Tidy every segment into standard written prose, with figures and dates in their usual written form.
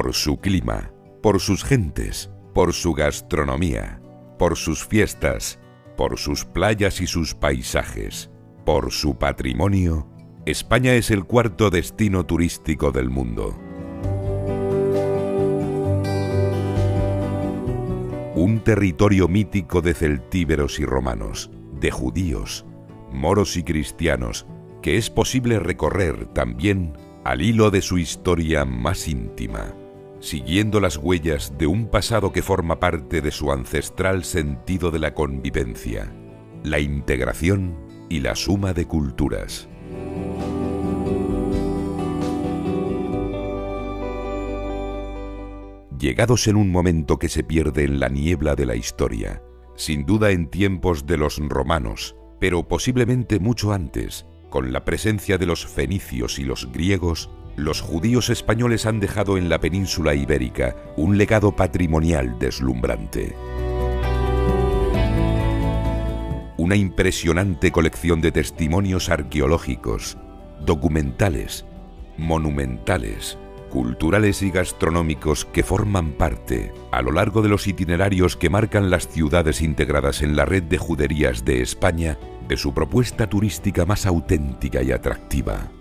por su clima, por sus gentes, por su gastronomía, por sus fiestas, por sus playas y sus paisajes, por su patrimonio, España es el cuarto destino turístico del mundo. Un territorio mítico de celtíberos y romanos, de judíos, moros y cristianos, que es posible recorrer también al hilo de su historia más íntima, siguiendo las huellas de un pasado que forma parte de su ancestral sentido de la convivencia, la integración y la suma de culturas. Llegados en un momento que se pierde en la niebla de la historia, sin duda en tiempos de los romanos, pero posiblemente mucho antes, con la presencia de los fenicios y los griegos, los judíos españoles han dejado en la península ibérica un legado patrimonial deslumbrante. Una impresionante colección de testimonios arqueológicos, documentales, monumentales, culturales y gastronómicos que forman parte, a lo largo de los itinerarios que marcan las ciudades integradas en la red de juderías de España, de su propuesta turística más auténtica y atractiva.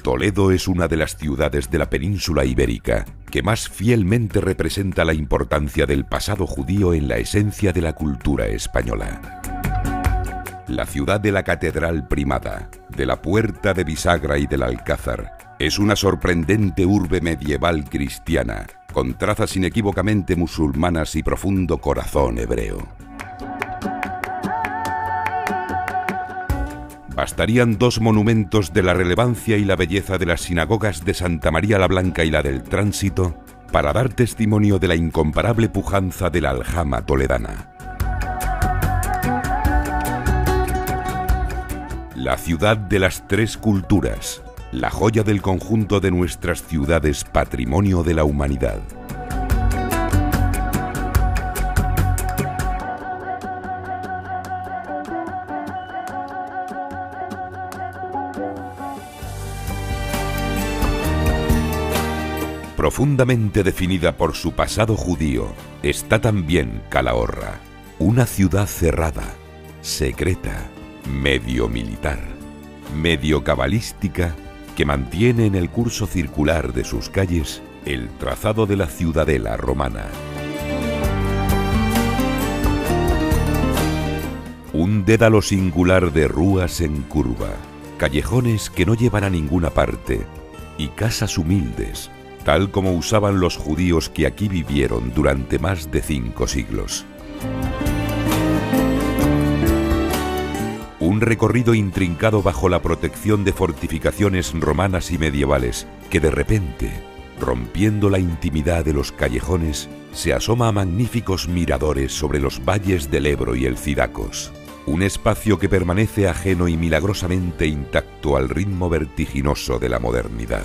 Toledo es una de las ciudades de la península ibérica que más fielmente representa la importancia del pasado judío en la esencia de la cultura española. La ciudad de la Catedral Primada, de la Puerta de Bisagra y del Alcázar, es una sorprendente urbe medieval cristiana, con trazas inequívocamente musulmanas y profundo corazón hebreo. Bastarían dos monumentos de la relevancia y la belleza de las sinagogas de Santa María la Blanca y la del Tránsito para dar testimonio de la incomparable pujanza de la aljama toledana. La ciudad de las tres culturas, la joya del conjunto de nuestras ciudades patrimonio de la humanidad. Profundamente definida por su pasado judío, está también Calahorra, una ciudad cerrada, secreta, medio militar, medio cabalística, que mantiene en el curso circular de sus calles el trazado de la ciudadela romana. Un dédalo singular de rúas en curva, callejones que no llevan a ninguna parte y casas humildes, tal como usaban los judíos que aquí vivieron durante más de 5 siglos. Un recorrido intrincado bajo la protección de fortificaciones romanas y medievales que de repente, rompiendo la intimidad de los callejones, se asoma a magníficos miradores sobre los valles del Ebro y el Cidacos. Un espacio que permanece ajeno y milagrosamente intacto al ritmo vertiginoso de la modernidad.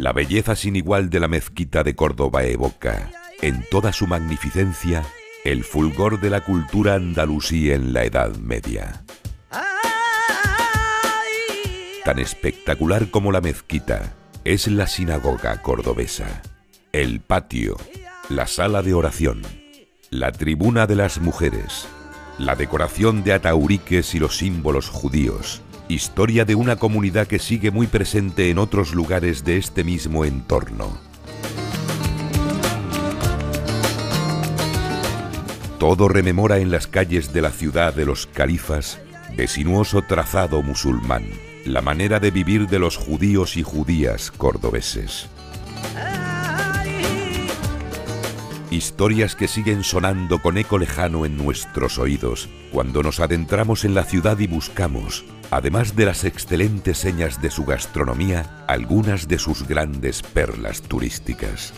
La belleza sin igual de la mezquita de Córdoba evoca, en toda su magnificencia, el fulgor de la cultura andalusí en la Edad Media. Tan espectacular como la mezquita es la sinagoga cordobesa, el patio, la sala de oración, la tribuna de las mujeres, la decoración de atauriques y los símbolos judíos, historia de una comunidad que sigue muy presente en otros lugares de este mismo entorno. Todo rememora en las calles de la ciudad de los califas, de sinuoso trazado musulmán, la manera de vivir de los judíos y judías cordobeses. Historias que siguen sonando con eco lejano en nuestros oídos cuando nos adentramos en la ciudad y buscamos, además de las excelentes señas de su gastronomía, algunas de sus grandes perlas turísticas.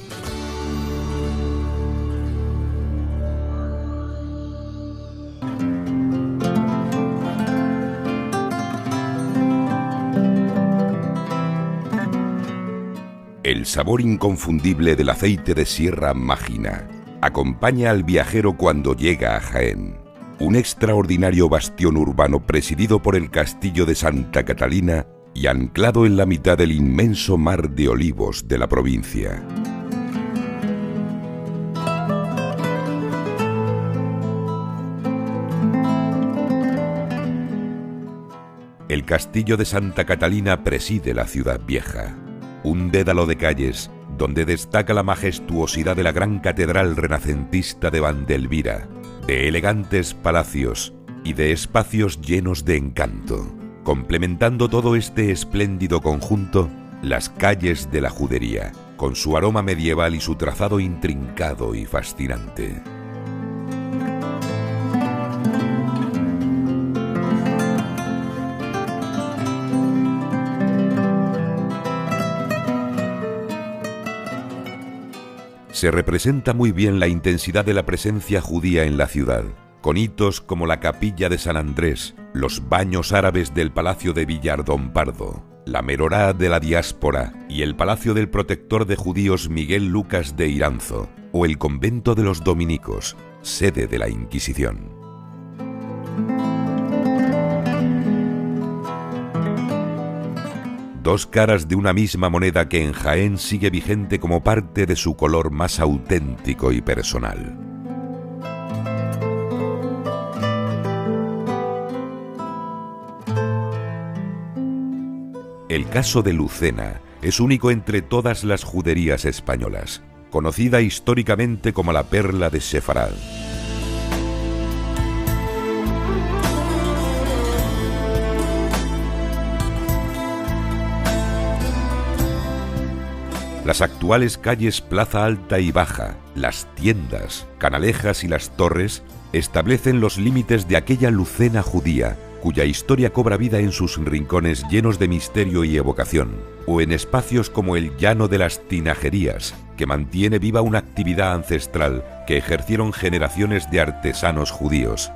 El sabor inconfundible del aceite de Sierra Mágina acompaña al viajero cuando llega a Jaén, un extraordinario bastión urbano presidido por el castillo de Santa Catalina y anclado en la mitad del inmenso mar de olivos de la provincia. El castillo de Santa Catalina preside la ciudad vieja, un dédalo de calles donde destaca la majestuosidad de la gran catedral renacentista de Vandelvira, de elegantes palacios y de espacios llenos de encanto. Complementando todo este espléndido conjunto, las calles de la Judería, con su aroma medieval y su trazado intrincado y fascinante. Se representa muy bien la intensidad de la presencia judía en la ciudad, con hitos como la capilla de San Andrés, los baños árabes del Palacio de Villardón Pardo, la Merorá de la Diáspora y el Palacio del Protector de Judíos Miguel Lucas de Iranzo, o el convento de los dominicos, sede de la Inquisición. Dos caras de una misma moneda que en Jaén sigue vigente como parte de su color más auténtico y personal. El caso de Lucena es único entre todas las juderías españolas, conocida históricamente como la Perla de Sefarad. Las actuales calles Plaza Alta y Baja, las tiendas, Canalejas y las Torres establecen los límites de aquella Lucena judía, cuya historia cobra vida en sus rincones llenos de misterio y evocación, o en espacios como el Llano de las Tinajerías, que mantiene viva una actividad ancestral que ejercieron generaciones de artesanos judíos.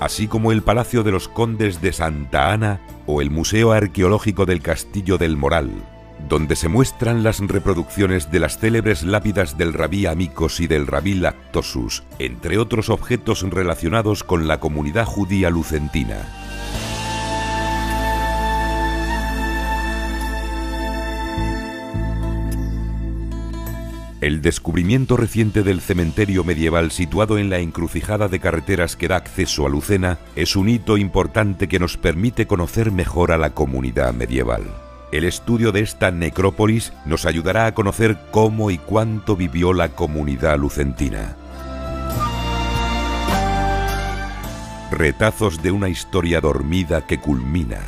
Así como el Palacio de los Condes de Santa Ana o el Museo Arqueológico del Castillo del Moral, donde se muestran las reproducciones de las célebres lápidas del rabí Amicos y del rabí Lactosus, entre otros objetos relacionados con la comunidad judía lucentina. El descubrimiento reciente del cementerio medieval situado en la encrucijada de carreteras que da acceso a Lucena es un hito importante que nos permite conocer mejor a la comunidad medieval. El estudio de esta necrópolis nos ayudará a conocer cómo y cuánto vivió la comunidad lucentina. Retazos de una historia dormida que culmina,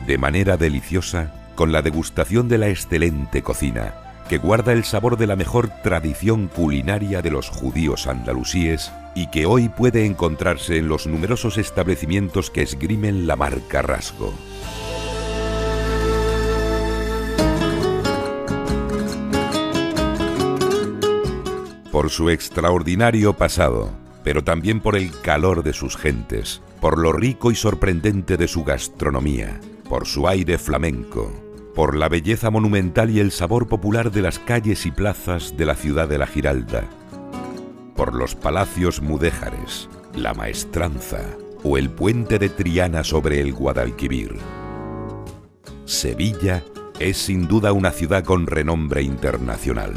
de manera deliciosa, con la degustación de la excelente cocina, que guarda el sabor de la mejor tradición culinaria de los judíos andalusíes y que hoy puede encontrarse en los numerosos establecimientos que esgrimen la marca Rasgo. Por su extraordinario pasado, pero también por el calor de sus gentes, por lo rico y sorprendente de su gastronomía, por su aire flamenco, por la belleza monumental y el sabor popular de las calles y plazas de la ciudad de la Giralda, por los palacios mudéjares, la Maestranza o el puente de Triana sobre el Guadalquivir. Sevilla es sin duda una ciudad con renombre internacional.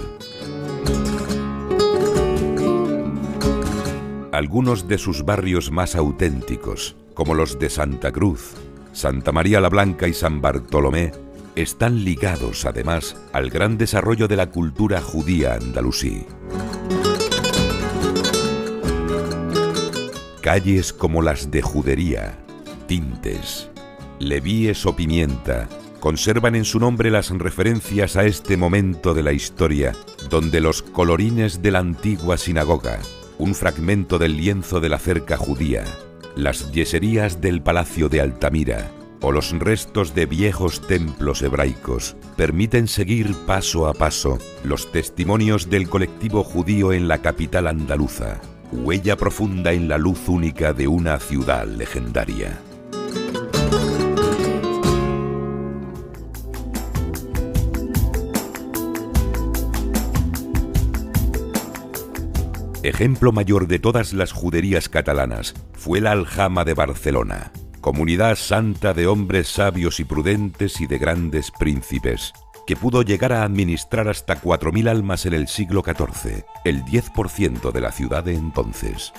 Algunos de sus barrios más auténticos, como los de Santa Cruz, Santa María la Blanca y San Bartolomé, están ligados además al gran desarrollo de la cultura judía andalusí. Calles como las de Judería, Tintes, Levíes o Pimienta conservan en su nombre las referencias a este momento de la historia donde los colorines de la antigua sinagoga, un fragmento del lienzo de la cerca judía, las yeserías del Palacio de Altamira o los restos de viejos templos hebraicos permiten seguir paso a paso los testimonios del colectivo judío en la capital andaluza, huella profunda en la luz única de una ciudad legendaria. Ejemplo mayor de todas las juderías catalanas fue la Aljama de Barcelona, comunidad santa de hombres sabios y prudentes y de grandes príncipes, que pudo llegar a administrar hasta 4.000 almas en el siglo XIV, el 10% de la ciudad de entonces.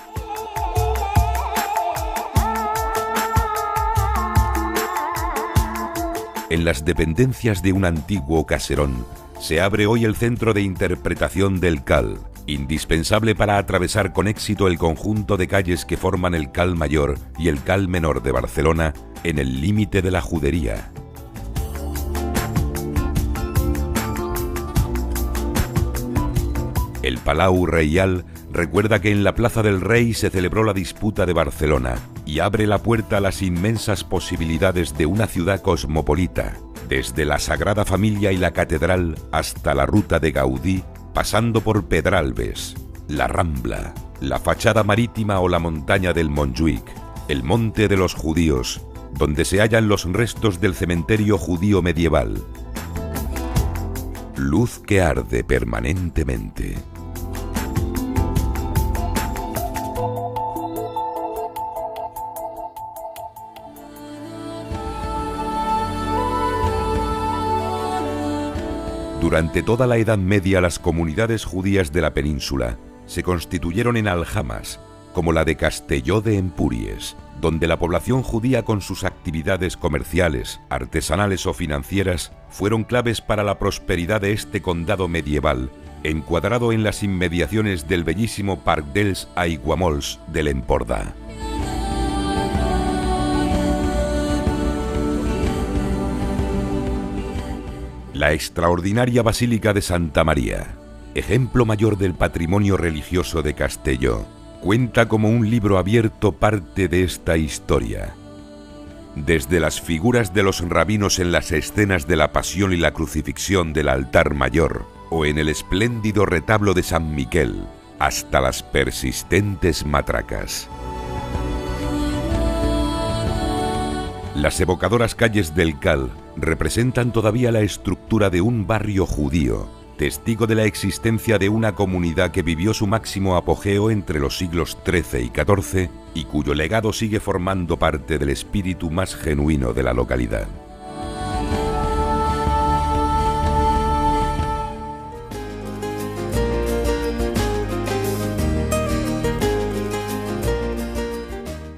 En las dependencias de un antiguo caserón se abre hoy el Centro de Interpretación del Cal, indispensable para atravesar con éxito el conjunto de calles que forman el Cal Mayor y el Cal Menor de Barcelona en el límite de la judería. El Palau Reial recuerda que en la Plaza del Rey se celebró la disputa de Barcelona y abre la puerta a las inmensas posibilidades de una ciudad cosmopolita, desde la Sagrada Familia y la Catedral hasta la ruta de Gaudí, pasando por Pedralbes, la Rambla, la fachada marítima o la montaña del Montjuïc, el Monte de los Judíos, donde se hallan los restos del cementerio judío medieval. Luz que arde permanentemente. Durante toda la Edad Media las comunidades judías de la península se constituyeron en aljamas, como la de Castelló de Empúries, donde la población judía con sus actividades comerciales, artesanales o financieras fueron claves para la prosperidad de este condado medieval, encuadrado en las inmediaciones del bellísimo Parc dels Aiguamolls del Empordà. La extraordinaria Basílica de Santa María, ejemplo mayor del patrimonio religioso de Castelló, cuenta como un libro abierto parte de esta historia. Desde las figuras de los rabinos en las escenas de la Pasión y la Crucifixión del altar mayor, o en el espléndido retablo de San Miquel, hasta las persistentes matracas. Las evocadoras calles del Cal representan todavía la estructura de un barrio judío, testigo de la existencia de una comunidad que vivió su máximo apogeo entre los siglos XIII y XIV y cuyo legado sigue formando parte del espíritu más genuino de la localidad.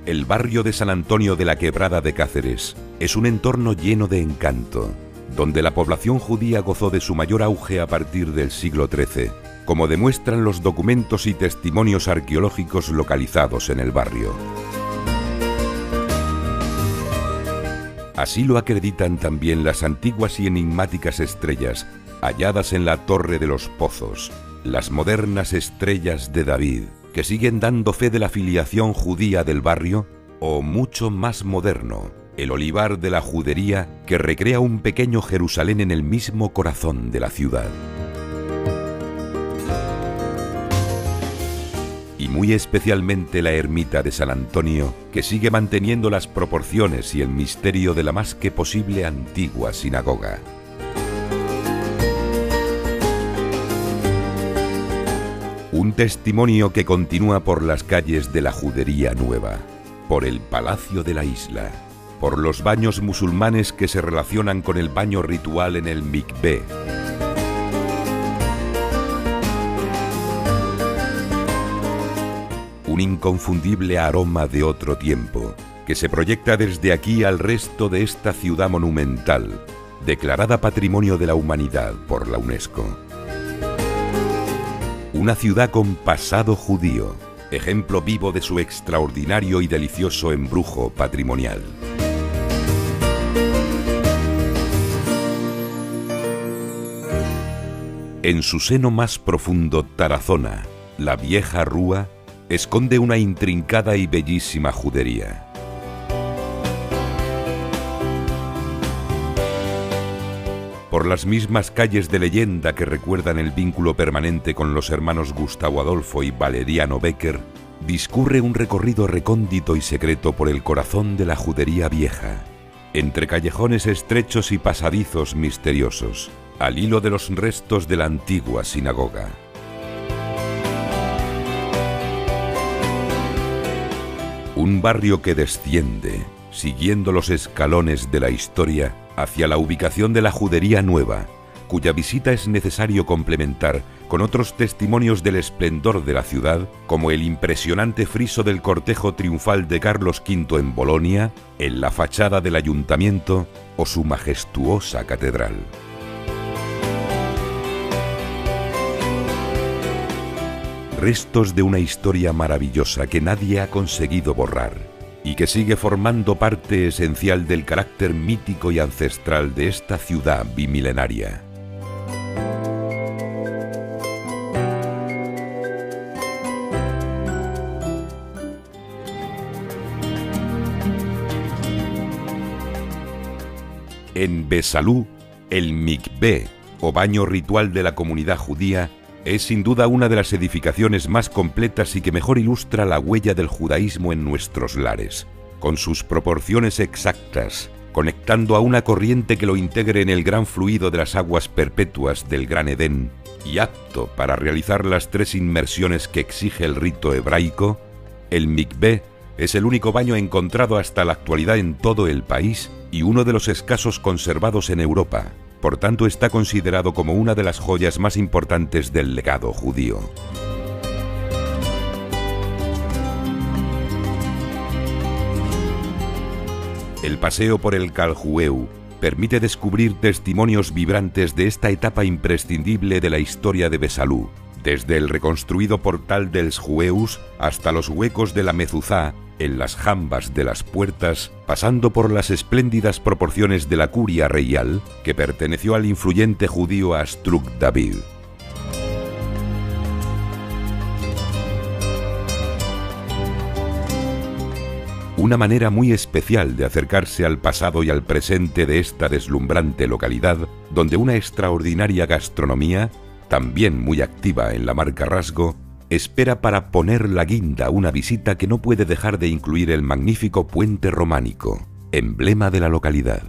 El barrio de San Antonio de la Quebrada de Cáceres es un entorno lleno de encanto, donde la población judía gozó de su mayor auge a partir del siglo XIII, como demuestran los documentos y testimonios arqueológicos localizados en el barrio. Así lo acreditan también las antiguas y enigmáticas estrellas halladas en la Torre de los Pozos, las modernas estrellas de David, que siguen dando fe de la filiación judía del barrio, o mucho más moderno, el olivar de la judería que recrea un pequeño Jerusalén en el mismo corazón de la ciudad. Y muy especialmente la ermita de San Antonio, que sigue manteniendo las proporciones y el misterio de la más que posible antigua sinagoga. Un testimonio que continúa por las calles de la Judería Nueva, por el Palacio de la Isla, por los baños musulmanes que se relacionan con el baño ritual en el Mikvé. Un inconfundible aroma de otro tiempo, que se proyecta desde aquí al resto de esta ciudad monumental, declarada Patrimonio de la Humanidad por la UNESCO. Una ciudad con pasado judío, ejemplo vivo de su extraordinario y delicioso embrujo patrimonial. En su seno más profundo, Tarazona, la vieja rúa, esconde una intrincada y bellísima judería. Por las mismas calles de leyenda que recuerdan el vínculo permanente con los hermanos Gustavo Adolfo y Valeriano Becker, discurre un recorrido recóndito y secreto por el corazón de la judería vieja, entre callejones estrechos y pasadizos misteriosos, al hilo de los restos de la antigua sinagoga. Un barrio que desciende, siguiendo los escalones de la historia, hacia la ubicación de la Judería Nueva, cuya visita es necesario complementar con otros testimonios del esplendor de la ciudad, como el impresionante friso del cortejo triunfal de Carlos V en Bolonia, en la fachada del ayuntamiento o su majestuosa catedral. Restos de una historia maravillosa que nadie ha conseguido borrar y que sigue formando parte esencial del carácter mítico y ancestral de esta ciudad bimilenaria. En Besalú, el mikvé, o baño ritual de la comunidad judía, es sin duda una de las edificaciones más completas y que mejor ilustra la huella del judaísmo en nuestros lares, con sus proporciones exactas, conectando a una corriente que lo integre en el gran fluido de las aguas perpetuas del Gran Edén, y apto para realizar las 3 inmersiones que exige el rito hebraico. El mikvé es el único baño encontrado hasta la actualidad en todo el país y uno de los escasos conservados en Europa. Por tanto, está considerado como una de las joyas más importantes del legado judío. El paseo por el Calhueu permite descubrir testimonios vibrantes de esta etapa imprescindible de la historia de Besalú, desde el reconstruido portal dels Jueus hasta los huecos de la mezuzá en las jambas de las puertas, pasando por las espléndidas proporciones de la curia real que perteneció al influyente judío Astruk David. Una manera muy especial de acercarse al pasado y al presente de esta deslumbrante localidad, donde una extraordinaria gastronomía, también muy activa en la marca Rasgo, espera para poner la guinda a una visita que no puede dejar de incluir el magnífico puente románico, emblema de la localidad.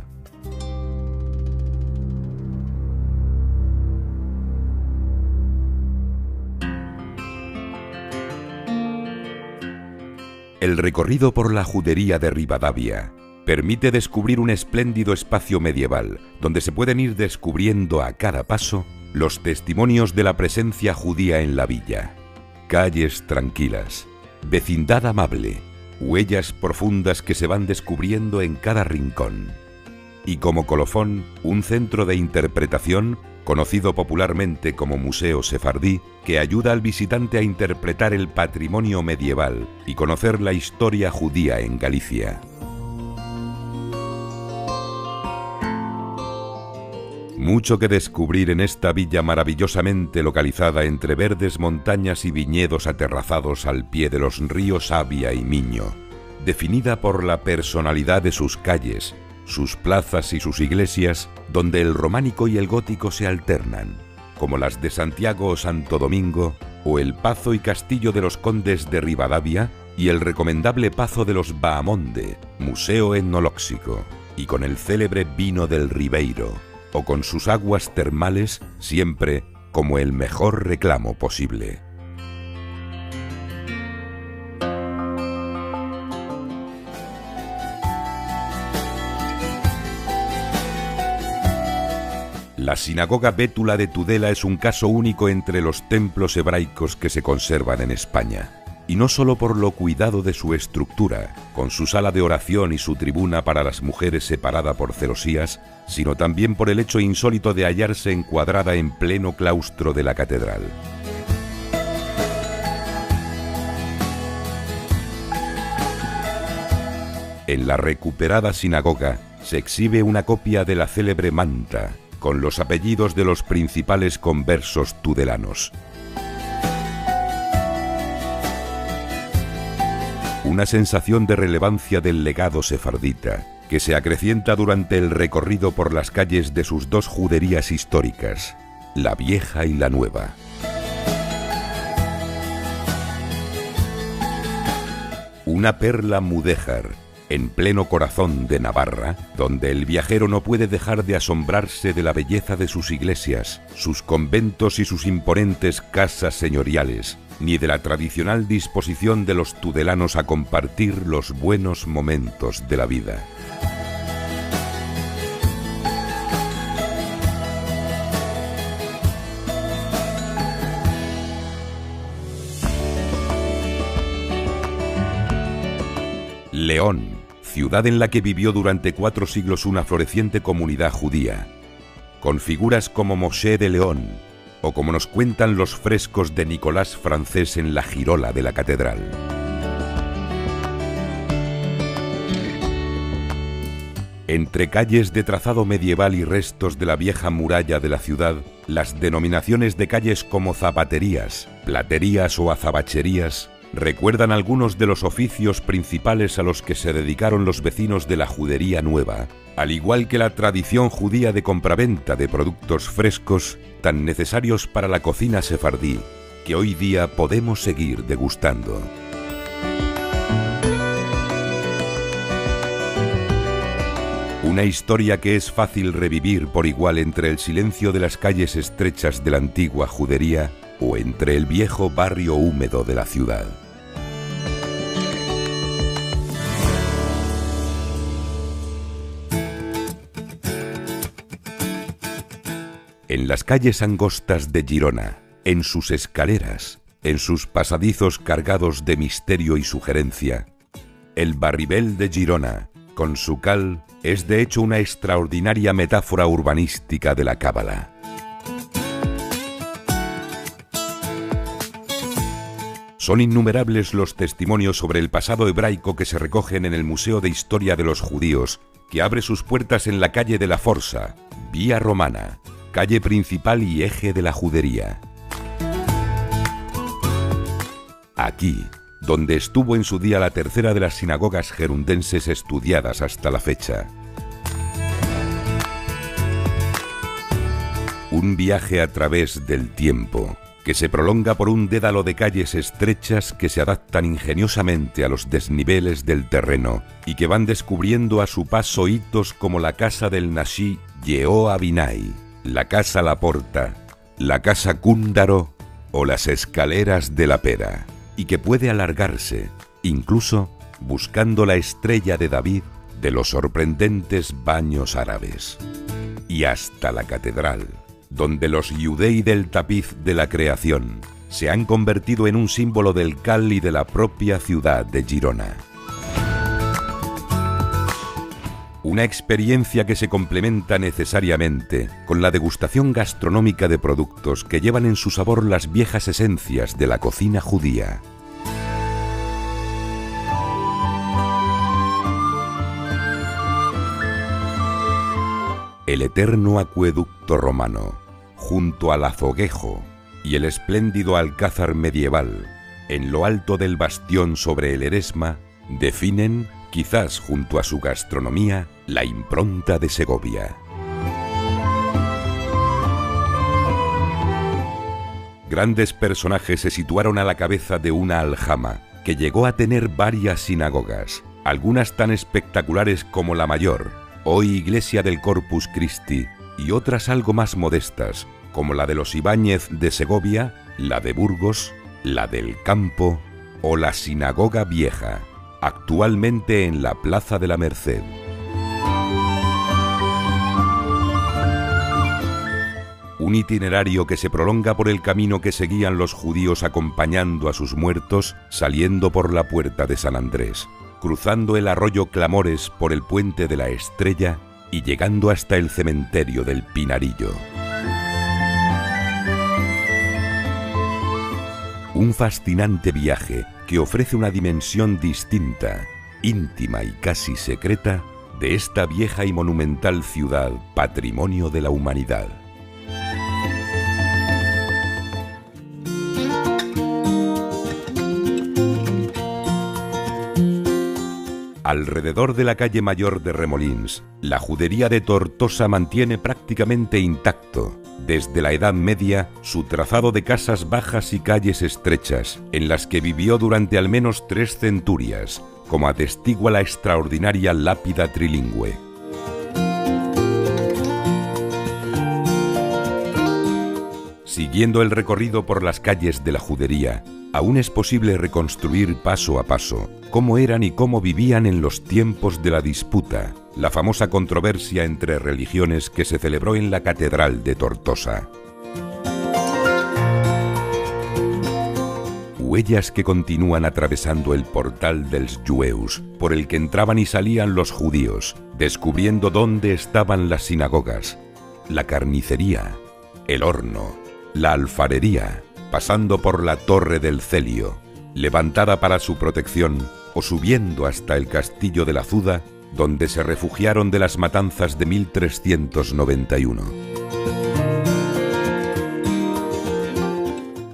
El recorrido por la Judería de Rivadavia permite descubrir un espléndido espacio medieval, donde se pueden ir descubriendo a cada paso los testimonios de la presencia judía en la villa. Calles tranquilas, vecindad amable, huellas profundas que se van descubriendo en cada rincón. Y como colofón, un centro de interpretación, conocido popularmente como Museo Sefardí, que ayuda al visitante a interpretar el patrimonio medieval y conocer la historia judía en Galicia. Mucho que descubrir en esta villa maravillosamente localizada entre verdes montañas y viñedos aterrazados al pie de los ríos Avia y Miño, definida por la personalidad de sus calles, sus plazas y sus iglesias, donde el románico y el gótico se alternan, como las de Santiago o Santo Domingo, o el Pazo y Castillo de los Condes de Rivadavia y el recomendable Pazo de los Bahamonde, museo etnolóxico, y con el célebre vino del Ribeiro, o con sus aguas termales, siempre como el mejor reclamo posible. La sinagoga Bétula de Tudela es un caso único entre los templos hebraicos que se conservan en España. Y no solo por lo cuidado de su estructura, con su sala de oración y su tribuna para las mujeres separada por celosías, sino también por el hecho insólito de hallarse encuadrada en pleno claustro de la catedral. En la recuperada sinagoga se exhibe una copia de la célebre manta, con los apellidos de los principales conversos tudelanos. Una sensación de relevancia del legado sefardita, que se acrecienta durante el recorrido por las calles de sus 2 juderías históricas, la Vieja y la Nueva. Una perla mudéjar, en pleno corazón de Navarra, donde el viajero no puede dejar de asombrarse de la belleza de sus iglesias, sus conventos y sus imponentes casas señoriales, ni de la tradicional disposición de los tudelanos a compartir los buenos momentos de la vida. León, ciudad en la que vivió durante 4 siglos una floreciente comunidad judía, con figuras como Moshe de León, o como nos cuentan los frescos de Nicolás Francés en la girola de la catedral. Entre calles de trazado medieval y restos de la vieja muralla de la ciudad, las denominaciones de calles como zapaterías, platerías o azabacherías recuerdan algunos de los oficios principales a los que se dedicaron los vecinos de la Judería Nueva, al igual que la tradición judía de compraventa de productos frescos tan necesarios para la cocina sefardí, que hoy día podemos seguir degustando. Una historia que es fácil revivir por igual entre el silencio de las calles estrechas de la antigua judería o entre el viejo barrio húmedo de la ciudad. En las calles angostas de Girona, en sus escaleras, en sus pasadizos cargados de misterio y sugerencia, el Barribel de Girona, con su cal, es de hecho una extraordinaria metáfora urbanística de la cábala. Son innumerables los testimonios sobre el pasado hebraico que se recogen en el Museo de Historia de los Judíos, que abre sus puertas en la calle de la Força, vía romana, calle principal y eje de la judería. Aquí, donde estuvo en su día la tercera de las sinagogas gerundenses estudiadas hasta la fecha. Un viaje a través del tiempo, que se prolonga por un dédalo de calles estrechas que se adaptan ingeniosamente a los desniveles del terreno y que van descubriendo a su paso hitos como la casa del Nashi Yehoa Binay, la casa Laporta, la casa Cúndaro o las escaleras de la Pera, y que puede alargarse, incluso buscando la estrella de David de los sorprendentes baños árabes, y hasta la catedral, donde los Yudei del tapiz de la creación se han convertido en un símbolo del cal y de la propia ciudad de Girona. Una experiencia que se complementa necesariamente con la degustación gastronómica de productos que llevan en su sabor las viejas esencias de la cocina judía. El eterno acueducto romano, junto al azoguejo y el espléndido alcázar medieval, en lo alto del bastión sobre el Eresma, definen, quizás junto a su gastronomía, la impronta de Segovia. Grandes personajes se situaron a la cabeza de una aljama que llegó a tener varias sinagogas, algunas tan espectaculares como la mayor, hoy iglesia del Corpus Christi, y otras algo más modestas, como la de los Ibáñez de Segovia, la de Burgos, la del Campo o la Sinagoga Vieja, actualmente en la Plaza de la Merced. Un itinerario que se prolonga por el camino que seguían los judíos acompañando a sus muertos, saliendo por la puerta de San Andrés, cruzando el arroyo Clamores por el puente de la Estrella y llegando hasta el cementerio del Pinarillo. Un fascinante viaje que ofrece una dimensión distinta, íntima y casi secreta de esta vieja y monumental ciudad, patrimonio de la humanidad. Alrededor de la calle mayor de Remolins, la judería de Tortosa mantiene prácticamente intacto, desde la Edad Media, su trazado de casas bajas y calles estrechas, en las que vivió durante al menos 3 centurias, como atestigua la extraordinaria lápida trilingüe. Siguiendo el recorrido por las calles de la judería, Aún es posible reconstruir paso a paso cómo eran y cómo vivían en los tiempos de la disputa, la famosa controversia entre religiones que se celebró en la Catedral de Tortosa. Huellas que continúan atravesando el portal dels Jueus, por el que entraban y salían los judíos, descubriendo dónde estaban las sinagogas, la carnicería, el horno, la alfarería, pasando por la Torre del Celio, levantada para su protección, o subiendo hasta el castillo de la Zuda, donde se refugiaron de las matanzas de 1391.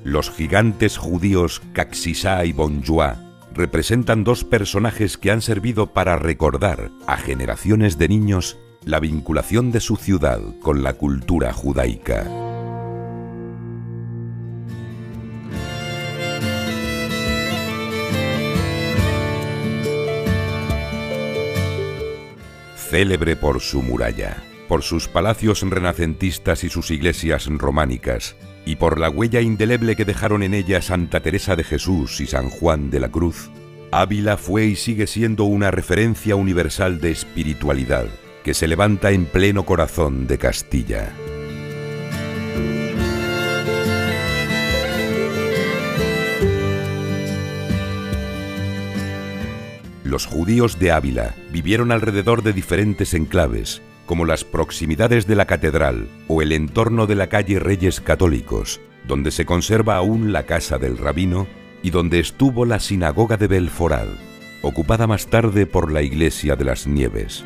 Los gigantes judíos Caxisá y Bonjoa representan dos personajes que han servido para recordar a generaciones de niños la vinculación de su ciudad con la cultura judaica. Célebre por su muralla, por sus palacios renacentistas y sus iglesias románicas, y por la huella indeleble que dejaron en ella Santa Teresa de Jesús y San Juan de la Cruz, Ávila fue y sigue siendo una referencia universal de espiritualidad que se levanta en pleno corazón de Castilla. Los judíos de Ávila vivieron alrededor de diferentes enclaves, como las proximidades de la catedral o el entorno de la calle Reyes Católicos, donde se conserva aún la casa del rabino y donde estuvo la sinagoga de Belforad, ocupada más tarde por la iglesia de las Nieves.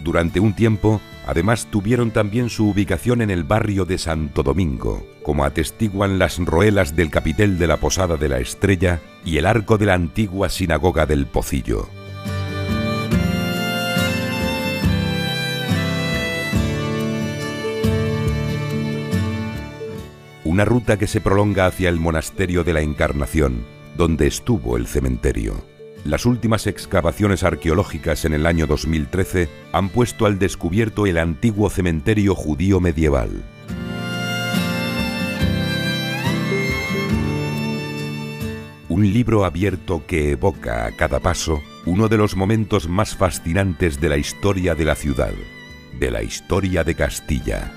Durante un tiempo, además tuvieron también su ubicación en el barrio de Santo Domingo, como atestiguan las roelas del capitel de la Posada de la Estrella y el arco de la antigua sinagoga del Pocillo. Una ruta que se prolonga hacia el monasterio de la Encarnación, donde estuvo el cementerio. Las últimas excavaciones arqueológicas en el año 2013 han puesto al descubierto el antiguo cementerio judío medieval. Un libro abierto que evoca a cada paso uno de los momentos más fascinantes de la historia de la ciudad, de la historia de Castilla.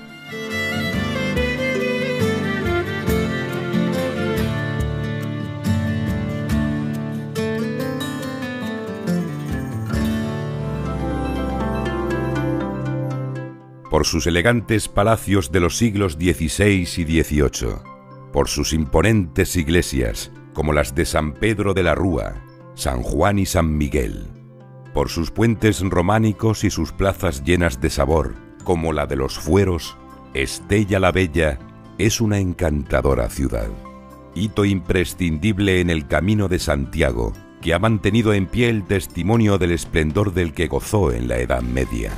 Por sus elegantes palacios de los siglos XVI y XVIII, por sus imponentes iglesias, como las de San Pedro de la Rúa, San Juan y San Miguel, por sus puentes románicos y sus plazas llenas de sabor, como la de los Fueros, Estella la Bella es una encantadora ciudad, hito imprescindible en el Camino de Santiago, que ha mantenido en pie el testimonio del esplendor del que gozó en la Edad Media.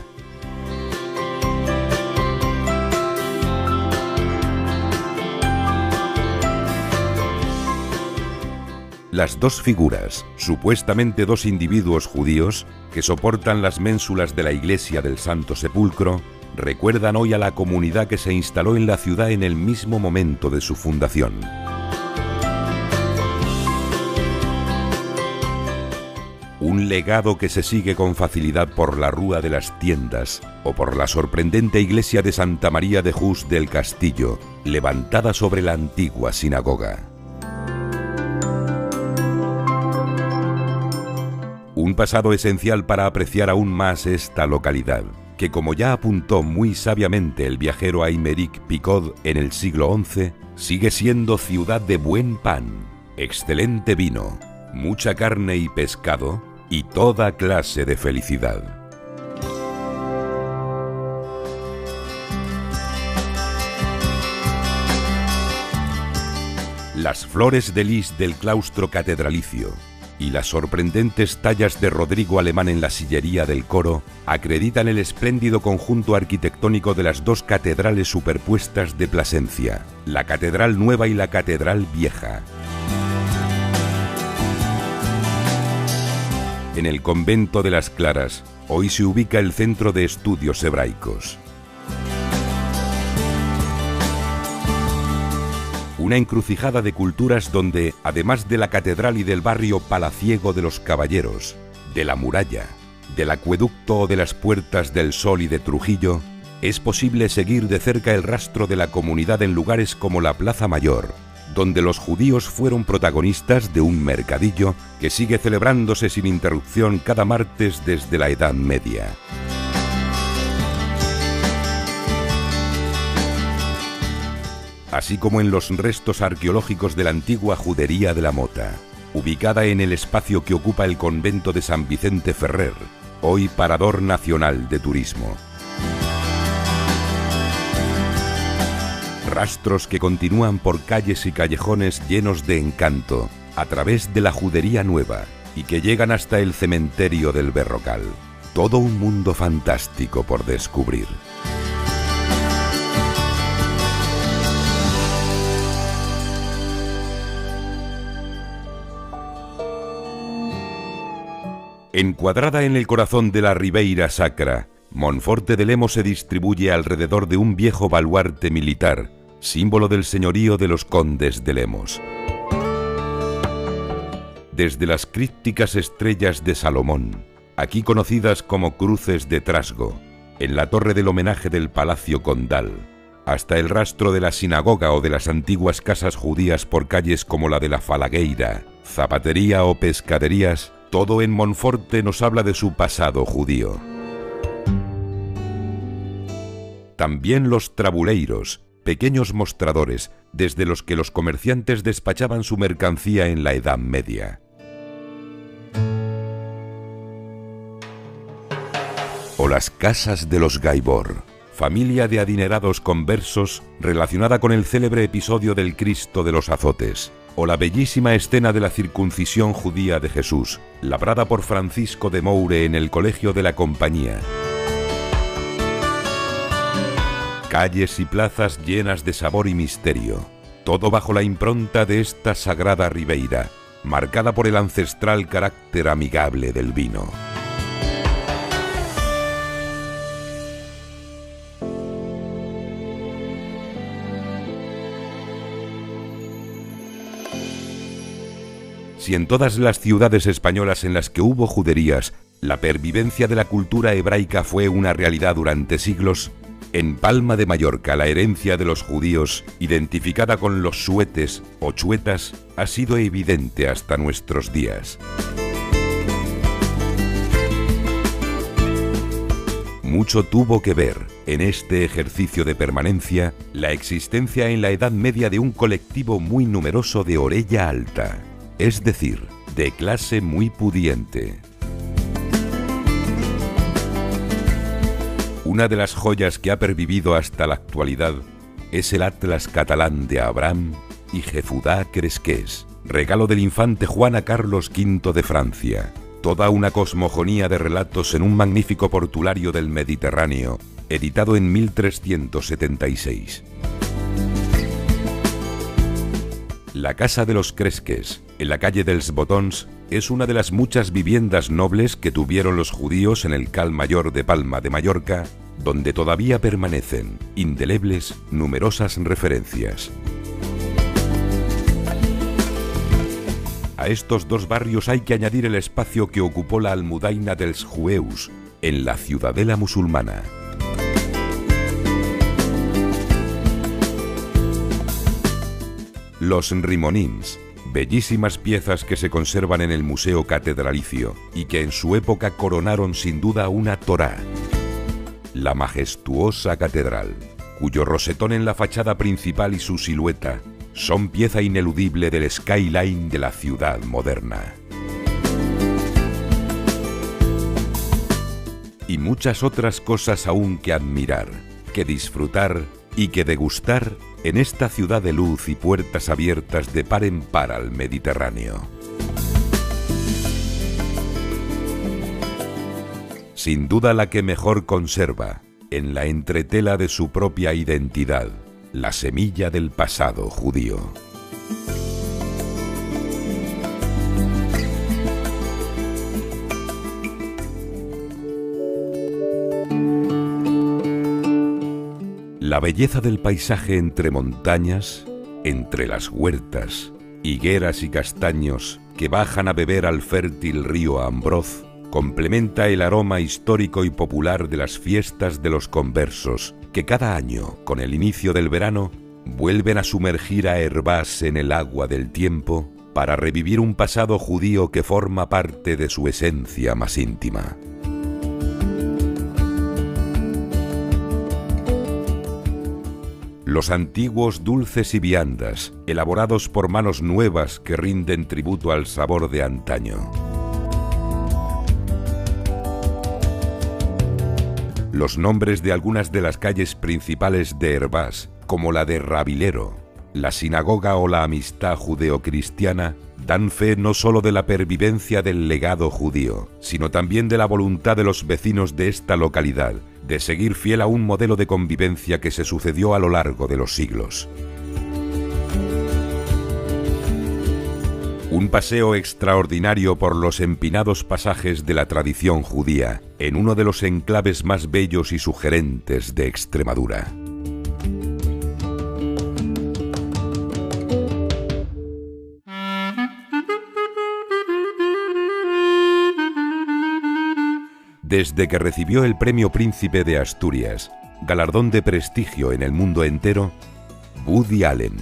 Las dos figuras, supuestamente dos individuos judíos, que soportan las ménsulas de la iglesia del Santo Sepulcro, recuerdan hoy a la comunidad que se instaló en la ciudad en el mismo momento de su fundación. Un legado que se sigue con facilidad por la Rúa de las Tiendas o por la sorprendente iglesia de Santa María de Jús del Castillo, levantada sobre la antigua sinagoga. Un pasado esencial para apreciar aún más esta localidad, que como ya apuntó muy sabiamente el viajero Aymeric Picot en el siglo XI, sigue siendo ciudad de buen pan, excelente vino, mucha carne y pescado y toda clase de felicidad. Las flores de lis del claustro catedralicio y las sorprendentes tallas de Rodrigo Alemán en la sillería del coro acreditan el espléndido conjunto arquitectónico de las dos catedrales superpuestas de Plasencia, la Catedral Nueva y la Catedral Vieja. En el convento de las Claras, hoy se ubica el Centro de Estudios Hebraicos. una encrucijada de culturas donde, además de la catedral y del barrio palaciego de los caballeros, de la muralla, del acueducto o de las Puertas del Sol y de Trujillo, es posible seguir de cerca el rastro de la comunidad en lugares como la Plaza Mayor, donde los judíos fueron protagonistas de un mercadillo que sigue celebrándose sin interrupción cada martes desde la Edad Media. Así como en los restos arqueológicos de la antigua judería de la Mota, ubicada en el espacio que ocupa el convento de San Vicente Ferrer, hoy parador nacional de turismo. Rastros que continúan por calles y callejones llenos de encanto, a través de la Judería Nueva, y que llegan hasta el cementerio del Berrocal. Todo un mundo fantástico por descubrir. Encuadrada en el corazón de la Ribeira Sacra, Monforte de Lemos se distribuye alrededor de un viejo baluarte militar, símbolo del señorío de los condes de Lemos. Desde las crípticas estrellas de Salomón, aquí conocidas como cruces de Trasgo, en la torre del homenaje del Palacio Condal, hasta el rastro de la sinagoga o de las antiguas casas judías por calles como la de la Falagueira, zapatería o pescaderías, todo en Monforte nos habla de su pasado judío. También los trabuleiros, pequeños mostradores desde los que los comerciantes despachaban su mercancía en la Edad Media. O las casas de los Gaibor, familia de adinerados conversos relacionada con el célebre episodio del Cristo de los Azotes, o la bellísima escena de la circuncisión judía de Jesús, labrada por Francisco de Moure en el Colegio de la Compañía. Calles y plazas llenas de sabor y misterio, todo bajo la impronta de esta sagrada ribeira, marcada por el ancestral carácter amigable del vino. Si en todas las ciudades españolas en las que hubo juderías, la pervivencia de la cultura hebraica fue una realidad durante siglos, en Palma de Mallorca la herencia de los judíos, identificada con los suetes o chuetas, ha sido evidente hasta nuestros días. Mucho tuvo que ver, en este ejercicio de permanencia, la existencia en la Edad Media de un colectivo muy numeroso de orella alta, es decir, de clase muy pudiente. Una de las joyas que ha pervivido hasta la actualidad es el Atlas catalán de Abraham y Jefudá Cresqués, regalo del infante Juan a Carlos V de Francia. Toda una cosmogonía de relatos en un magnífico portulario del Mediterráneo, editado en 1376. La Casa de los Cresques, en la calle dels Botons, es una de las muchas viviendas nobles que tuvieron los judíos en el Cal Mayor de Palma de Mallorca, donde todavía permanecen, indelebles, numerosas referencias. A estos dos barrios hay que añadir el espacio que ocupó la Almudaina dels Jueus, en la ciudadela musulmana. Los rimonins, bellísimas piezas que se conservan en el Museo Catedralicio y que en su época coronaron sin duda una Torá. La majestuosa catedral, cuyo rosetón en la fachada principal y su silueta son pieza ineludible del skyline de la ciudad moderna. Y muchas otras cosas aún que admirar, que disfrutar y que degustar en esta ciudad de luz y puertas abiertas de par en par al Mediterráneo. Sin duda la que mejor conserva, en la entretela de su propia identidad, la semilla del pasado judío. La belleza del paisaje entre montañas, entre las huertas, higueras y castaños que bajan a beber al fértil río Ambroz, complementa el aroma histórico y popular de las fiestas de los conversos, que cada año, con el inicio del verano, vuelven a sumergir a Hervás en el agua del tiempo para revivir un pasado judío que forma parte de su esencia más íntima. Los antiguos dulces y viandas, elaborados por manos nuevas que rinden tributo al sabor de antaño. Los nombres de algunas de las calles principales de Hervás, como la de Rabilero, la sinagoga o la amistad judeocristiana, dan fe no solo de la pervivencia del legado judío, sino también de la voluntad de los vecinos de esta localidad de seguir fiel a un modelo de convivencia que se sucedió a lo largo de los siglos. Un paseo extraordinario por los empinados pasajes de la tradición judía, en uno de los enclaves más bellos y sugerentes de Extremadura. Desde que recibió el Premio Príncipe de Asturias, galardón de prestigio en el mundo entero, Woody Allen,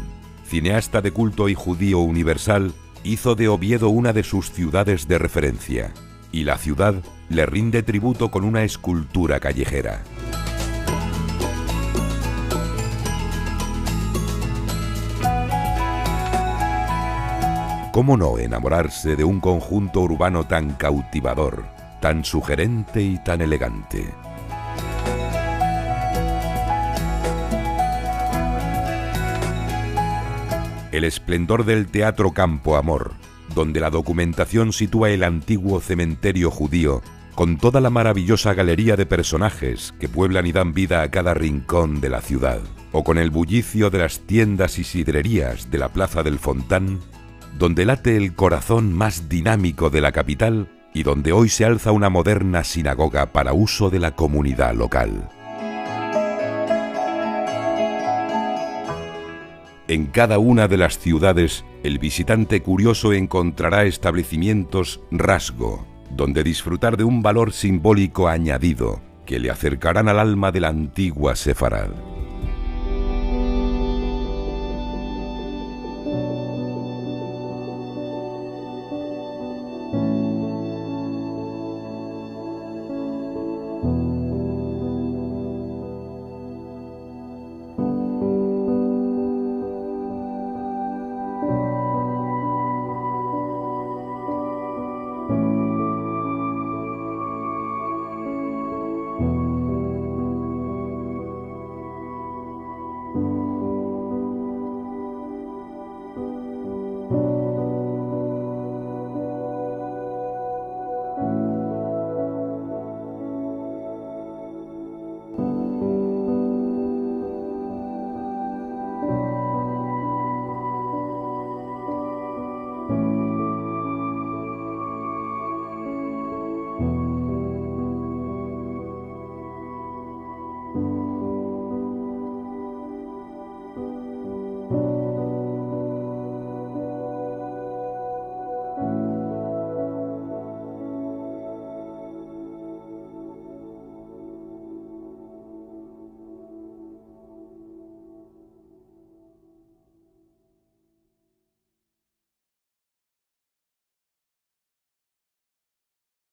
cineasta de culto y judío universal, hizo de Oviedo una de sus ciudades de referencia, y la ciudad le rinde tributo con una escultura callejera. ¿Cómo no enamorarse de un conjunto urbano tan cautivador, tan sugerente y tan elegante? El esplendor del Teatro Campo Amor, donde la documentación sitúa el antiguo cementerio judío, con toda la maravillosa galería de personajes que pueblan y dan vida a cada rincón de la ciudad, o con el bullicio de las tiendas y sidrerías de la Plaza del Fontán, donde late el corazón más dinámico de la capital y donde hoy se alza una moderna sinagoga para uso de la comunidad local. En cada una de las ciudades, el visitante curioso encontrará establecimientos rasgo, donde disfrutar de un valor simbólico añadido que le acercarán al alma de la antigua Sefarad.